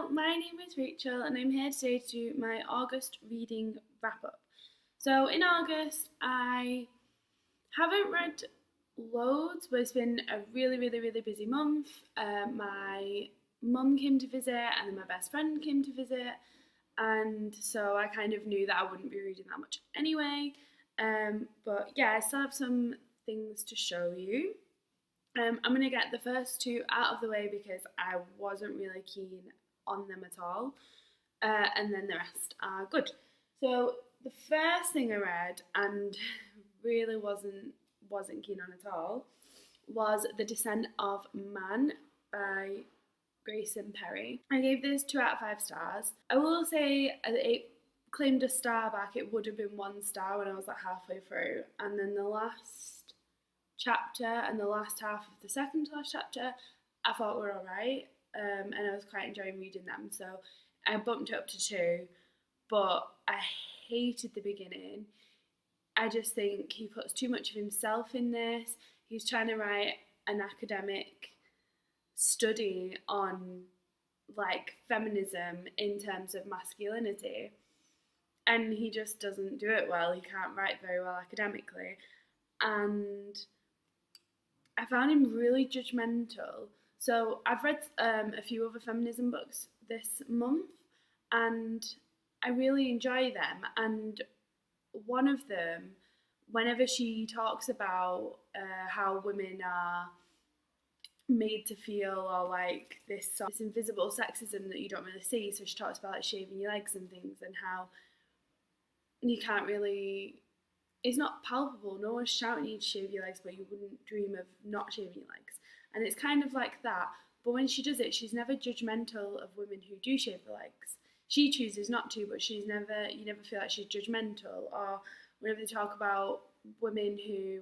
Hello, my name is Rachel and I'm here today to do my August reading wrap up. So in August I haven't read loads, but it's been a really busy month. My mum came to visit and then my best friend came to visit, and so I kind of knew that I wouldn't be reading that much anyway. But yeah, I still have some things to show you. I'm going to get the first two out of the way because I wasn't really keen on them at all, and then the rest are good. So the first thing I read and really wasn't keen on at all was The Descent of Man by Grayson Perry. I gave this 2 out of 5 stars. I will say it claimed a star back. It would have been 1 star when I was like halfway through, and then the last chapter and the last half of the second to last chapter I thought were alright, and I was quite enjoying reading them, so I bumped it up to 2, but I hated the beginning. I just think he puts too much of himself in this. He's trying to write an academic study on like feminism in terms of masculinity, and he just doesn't do it well. He can't write very well academically, and I found him really judgmental. So I've read a few other feminism books this month, and I really enjoy them. And one of them, whenever she talks about how women are made to feel or like this invisible sexism that you don't really see, so she talks about like shaving your legs and things, and how you can't really, it's not palpable. No one's shouting at you to shave your legs, but you wouldn't dream of not shaving your legs. And it's kind of like that. But when she does it, she's never judgmental of women who do shave their legs. She chooses not to, but you never feel like she's judgmental. Or whenever they talk about women who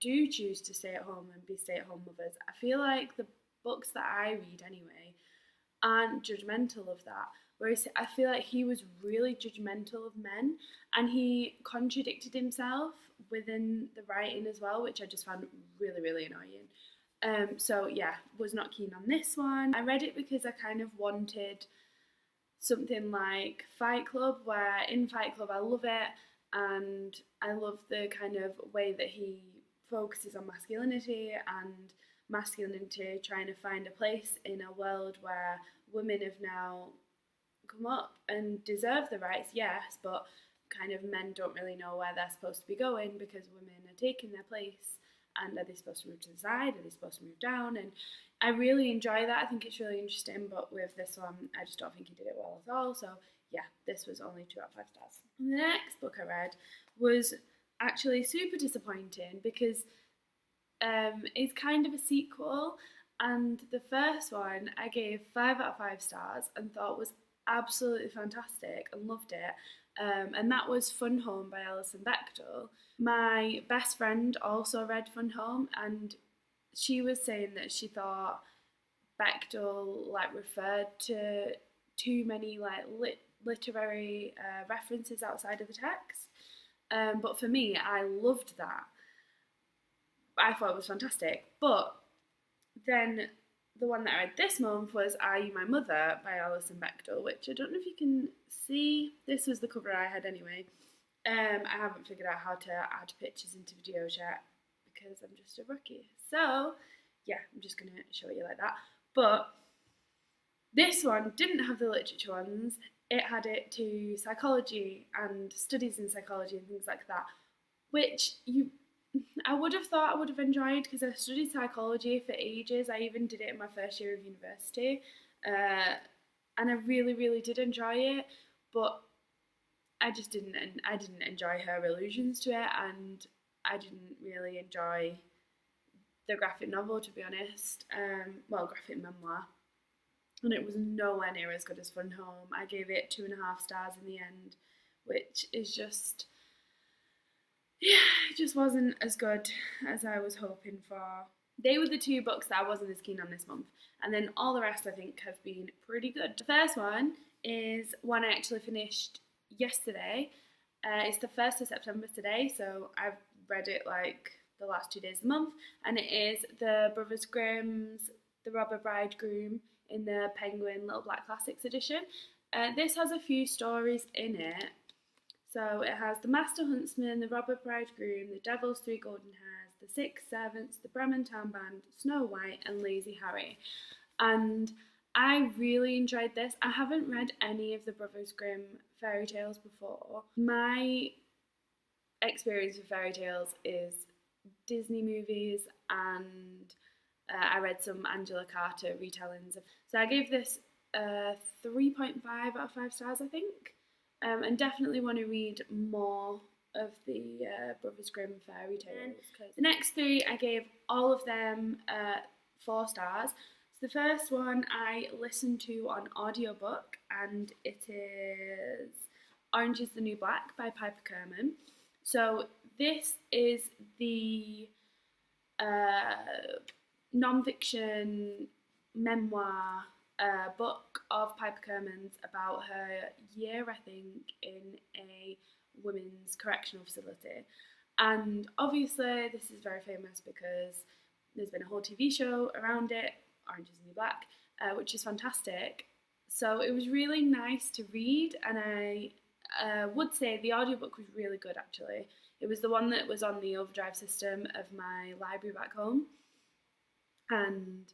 do choose to stay at home and be stay-at-home mothers, I feel like the books that I read anyway aren't judgmental of that. Whereas I feel like he was really judgmental of men, and he contradicted himself within the writing as well, which I just found really annoying. So yeah, was not keen on this one. I read it because I kind of wanted something like Fight Club, where in Fight Club I love it, and I love the kind of way that he focuses on masculinity trying to find a place in a world where women have now come up and deserve the rights, yes, but kind of men don't really know where they're supposed to be going because women are taking their place. And are they supposed to move to the side? Are they supposed to move down? And I really enjoy that. I think it's really interesting, but with this one, I just don't think he did it well at all. So yeah, this was only 2 out of 5 stars. And the next book I read was actually super disappointing because it's kind of a sequel, and the first one I gave 5 out of 5 stars and thought was absolutely fantastic and loved it, and that was Fun Home by Alison Bechdel. My best friend also read Fun Home, and she was saying that she thought Bechdel like referred to too many like literary references outside of the text, but for me, I loved that. I thought it was fantastic. But then the one that I read this month was Are You My Mother by Alison Bechdel, which I don't know if you can see. This was the cover I had anyway. I haven't figured out how to add pictures into videos yet because I'm just a rookie. So yeah, I'm just going to show you like that. But this one didn't have the literature ones. It had it to psychology and studies in psychology and things like that, which I would have thought I would have enjoyed because I studied psychology for ages. I even did it in my first year of university, and I really did enjoy it, but I just didn't enjoy her allusions to it, and I didn't really enjoy the graphic novel, to be honest. Graphic memoir, and it was nowhere near as good as Fun Home. I gave it 2.5 stars in the end, which is just, yeah, it just wasn't as good as I was hoping for. They were the 2 books that I wasn't as keen on this month, and then all the rest I think have been pretty good. The first one is one I actually finished yesterday. It's the 1st of September today, so I've read it like the last 2 days of the month, and it is the Brothers Grimm's The Robber Bridegroom in the Penguin Little Black Classics edition. This has a few stories in it. So it has the Master Huntsman, the Robber Bridegroom, the Devil's Three Golden Hairs, the Six Servants, the Bremen Town Band, Snow White, and Lazy Harry. And I really enjoyed this. I haven't read any of the Brothers Grimm fairy tales before. My experience with fairy tales is Disney movies, and I read some Angela Carter retellings. So I gave this 3.5 out of 5 stars, I think. And definitely want to read more of the Brothers Grimm fairy tales. The next 3, I gave all of them 4 stars. So the first one I listened to on audiobook, and it is Orange is the New Black by Piper Kerman. So this is the non-fiction memoir book of Piper Kerman's about her year, I think, in a women's correctional facility. And obviously this is very famous because there's been a whole TV show around it, Orange is the New Black, which is fantastic. So it was really nice to read, and I would say the audiobook was really good actually. It was the one that was on the overdrive system of my library back home. And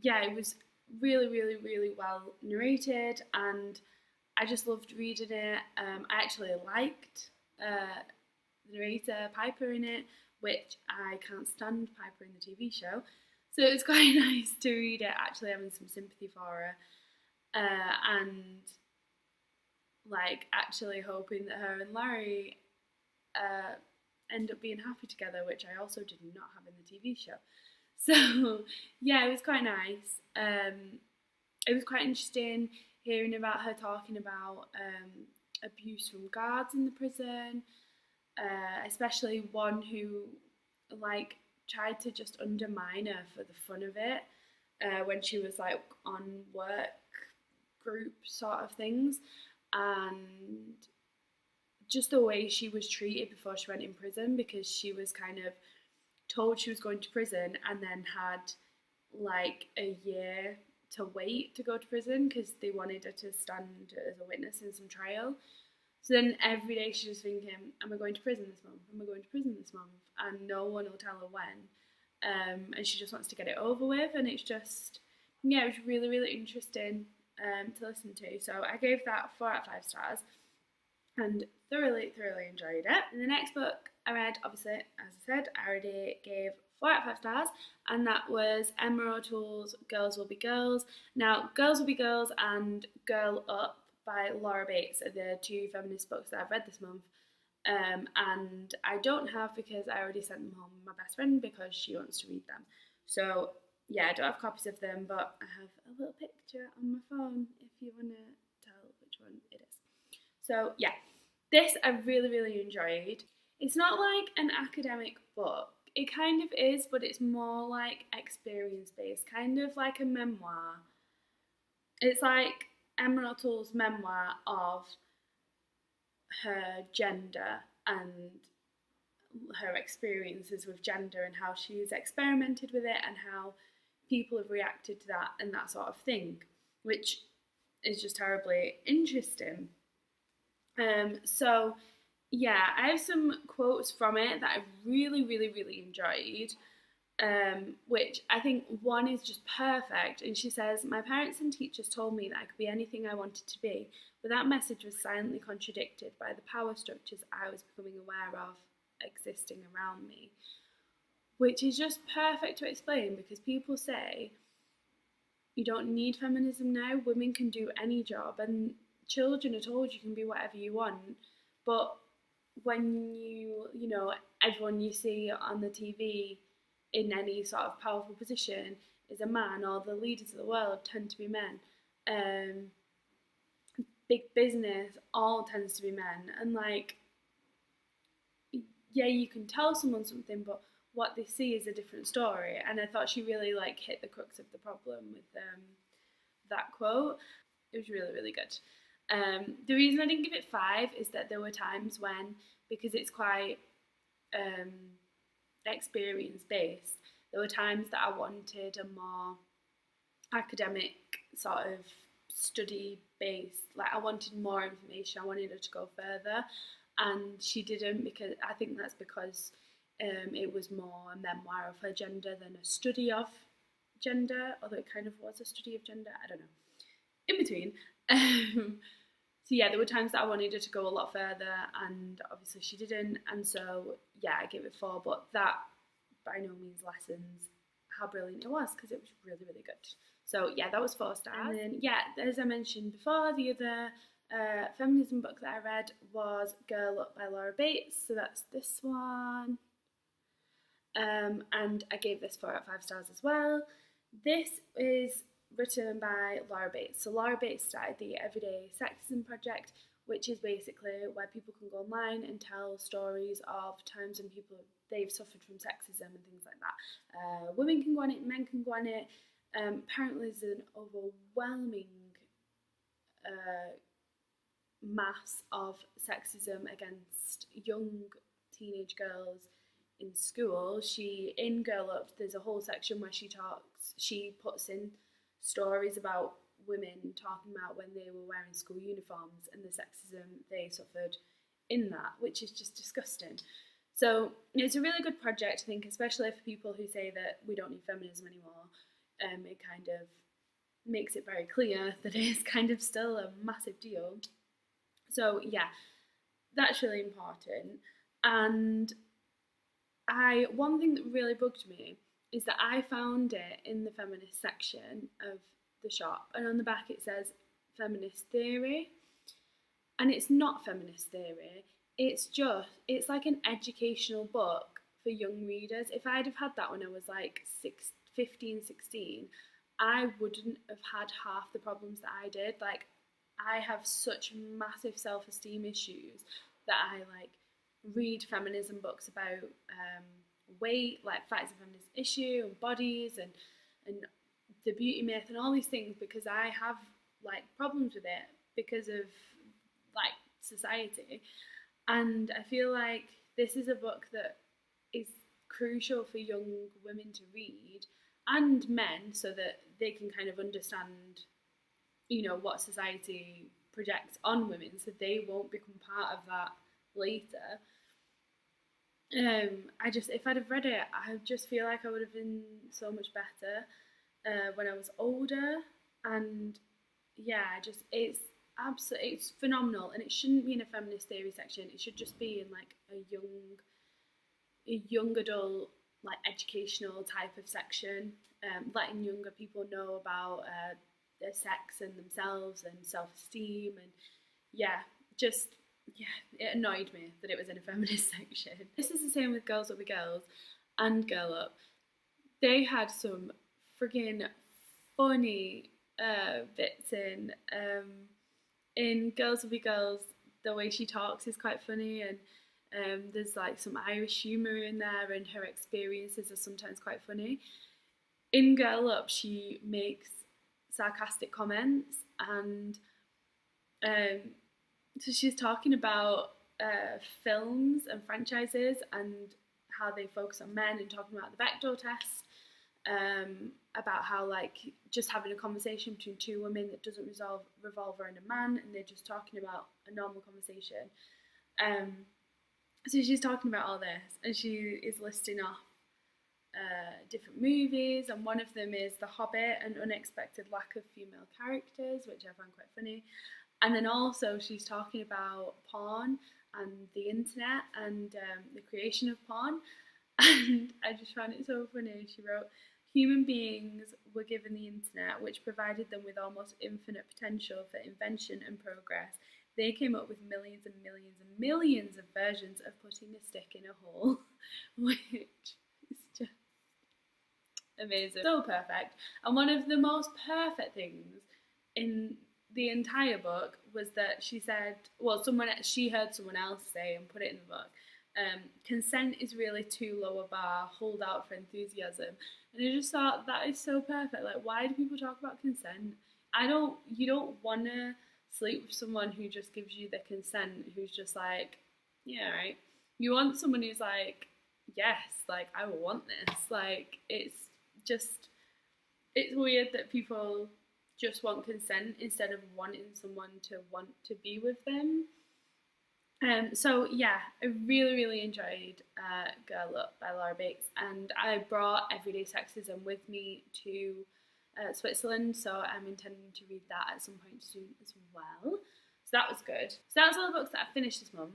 yeah, it was really, really, really well narrated, and I just loved reading it. I actually liked the narrator Piper in it, which I can't stand Piper in the TV show. So it was quite nice to read it, actually having some sympathy for her, and like actually hoping that her and Larry end up being happy together, which I also did not have in the TV show. So yeah, it was quite nice. It was quite interesting hearing about her talking about abuse from guards in the prison, especially one who like tried to just undermine her for the fun of it when she was like on work group sort of things, and just the way she was treated before she went in prison, because she was kind of told she was going to prison and then had like a year to wait to go to prison because they wanted her to stand as a witness in some trial. So then every day she was thinking, am I going to prison this month? Am I going to prison this month? And no one will tell her when. And she just wants to get it over with. And it's just, yeah, it was really, really interesting to listen to. So I gave that 4 out of 5 stars and thoroughly, thoroughly enjoyed it. And the next book I read, obviously, as I said, I already gave 4 out of 5 stars, and that was Emma O'Toole's Girls Will Be Girls. Now, Girls Will Be Girls and Girl Up by Laura Bates are the 2 feminist books that I've read this month, and I don't have because I already sent them home with my best friend because she wants to read them. So yeah, I don't have copies of them, but I have a little picture on my phone if you want to tell which one it is. So yeah, this I really, really enjoyed. It's not like an academic book. It kind of is, but it's more like experience-based, kind of like a memoir. It's like Emma O'Toole's memoir of her gender and her experiences with gender and how she's experimented with it and how people have reacted to that and that sort of thing, which is just terribly interesting. So yeah, I have some quotes from it that I really, really, really enjoyed, which I think one is just perfect. And she says, "My parents and teachers told me that I could be anything I wanted to be, but that message was silently contradicted by the power structures I was becoming aware of existing around me." Which is just perfect to explain, because people say, you don't need feminism now, women can do any job, and children are told you can be whatever you want, but when you know, everyone you see on the TV in any sort of powerful position is a man, or the leaders of the world tend to be men. Big business all tends to be men, and like, yeah, you can tell someone something, but what they see is a different story. And I thought she really like hit the crux of the problem with that quote. It was really, really good. The reason I didn't give it 5 is that there were times when, because it's quite experience based, there were times that I wanted a more academic sort of study based. Like, I wanted more information. I wanted her to go further, and she didn't, because I think that's because it was more a memoir of her gender than a study of gender, although it kind of was a study of gender. I don't know. In between. So yeah, there were times that I wanted her to go a lot further, and obviously she didn't. And so yeah, I gave it 4, but that by no means lessens how brilliant it was, because it was really, really good. So yeah, that was 4 stars. And then yeah, as I mentioned before, the other feminism book that I read was Girl Up by Laura Bates. So that's this one. And I gave this 4 out of 5 stars as well. This is written by Laura Bates. So Laura Bates started the Everyday Sexism Project, which is basically where people can go online and tell stories of times when they've suffered from sexism and things like that. Women can go on it, men can go on it. Apparently there's an overwhelming mass of sexism against young teenage girls in school. In Girl Up, there's a whole section where she puts in stories about women talking about when they were wearing school uniforms and the sexism they suffered in that, which is just disgusting. So it's a really good project, I think, especially for people who say that we don't need feminism anymore. It kind of makes it very clear that it is kind of still a massive deal. So yeah, that's really important. And one thing that really bugged me is that I found it in the feminist section of the shop, and on the back it says Feminist Theory, and it's not Feminist Theory. It's like an educational book for young readers. If I'd have had that when I was like 15, 16, I wouldn't have had half the problems that I did. Like, I have such massive self-esteem issues that I like read feminism books about weight, like Facts of Feminist Issue, and bodies, and the beauty myth, and all these things, because I have like problems with it because of like society. And I feel like this is a book that is crucial for young women to read, and men, so that they can kind of understand, you know, what society projects on women, so they won't become part of that later. If I'd have read it, I just feel like I would have been so much better when I was older. And yeah, it's phenomenal, and it shouldn't be in a feminist theory section. It should just be in like a young adult, like educational type of section, letting younger people know about their sex and themselves and self-esteem. And yeah, it annoyed me that it was in a feminist section. This is the same with Girls Will Be Girls and Girl Up. They had some friggin' funny bits in. In Girls Will Be Girls, the way she talks is quite funny, and there's like some Irish humour in there, and her experiences are sometimes quite funny. In Girl Up, she makes sarcastic comments, and so she's talking about films and franchises and how they focus on men, and talking about the Bechdel test, about how like just having a conversation between 2 women that doesn't revolve around a man, and they're just talking about a normal conversation. So she's talking about all this, and she is listing off different movies, and one of them is The Hobbit, an unexpected lack of female characters, which I found quite funny. And then also she's talking about porn and the internet and the creation of porn, and I just found it so funny. She wrote, "Human beings were given the internet, which provided them with almost infinite potential for invention and progress. They came up with millions and millions and millions of versions of putting a stick in a hole," which is just amazing. So perfect. And one of the most perfect things in the entire book was that she said, she heard someone else say and put it in the book, consent is really too low a bar, hold out for enthusiasm. And I just thought, that is so perfect. Like, why do people talk about consent? You don't want to sleep with someone who just gives you the consent, who's just like, yeah, right. You want someone who's like, yes, like, I want this. Like, it's just, it's weird that people just want consent instead of wanting someone to want to be with them. So yeah, I really, really enjoyed Girl Up by Laura Bates, and I brought Everyday Sexism with me to Switzerland, so I'm intending to read that at some point soon as well. So that was good. So that's all the books that I finished this month.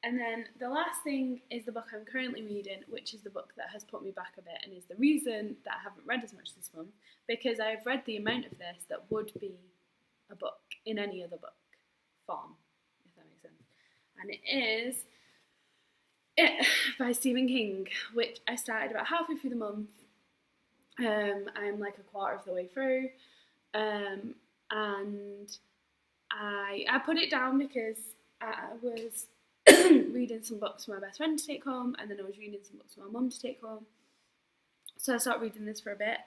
And then the last thing is the book I'm currently reading, which is the book that has put me back a bit and is the reason that I haven't read as much this month, because I've read the amount of this that would be a book in any other book form, if that makes sense. And it is It by Stephen King, which I started about halfway through the month. I'm like a quarter of the way through, and I put it down because I was reading some books for my best friend to take home, and then I was reading some books for my mum to take home. So I started reading this for a bit,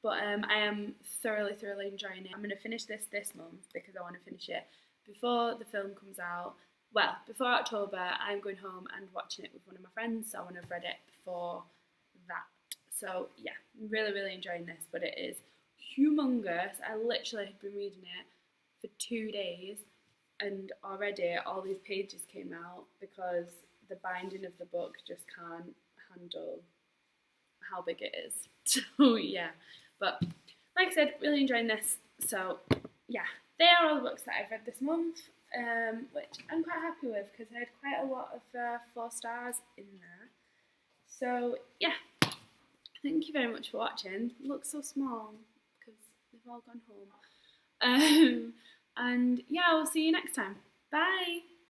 but I am thoroughly enjoying it. I'm going to finish this month because I want to finish it before the film comes out. Well, before October, I'm going home and watching it with one of my friends, so I want to have read it before that. So yeah, I'm really enjoying this, but it is humongous. I literally had been reading it for 2 days, and already all these pages came out because the binding of the book just can't handle how big it is. So yeah, but like I said, really enjoying this. So yeah, they are all the books that I've read this month, which I'm quite happy with because I had quite a lot of 4 stars in there. So yeah, thank you very much for watching. It looks so small because they've all gone home. And yeah, I'll see you next time. Bye!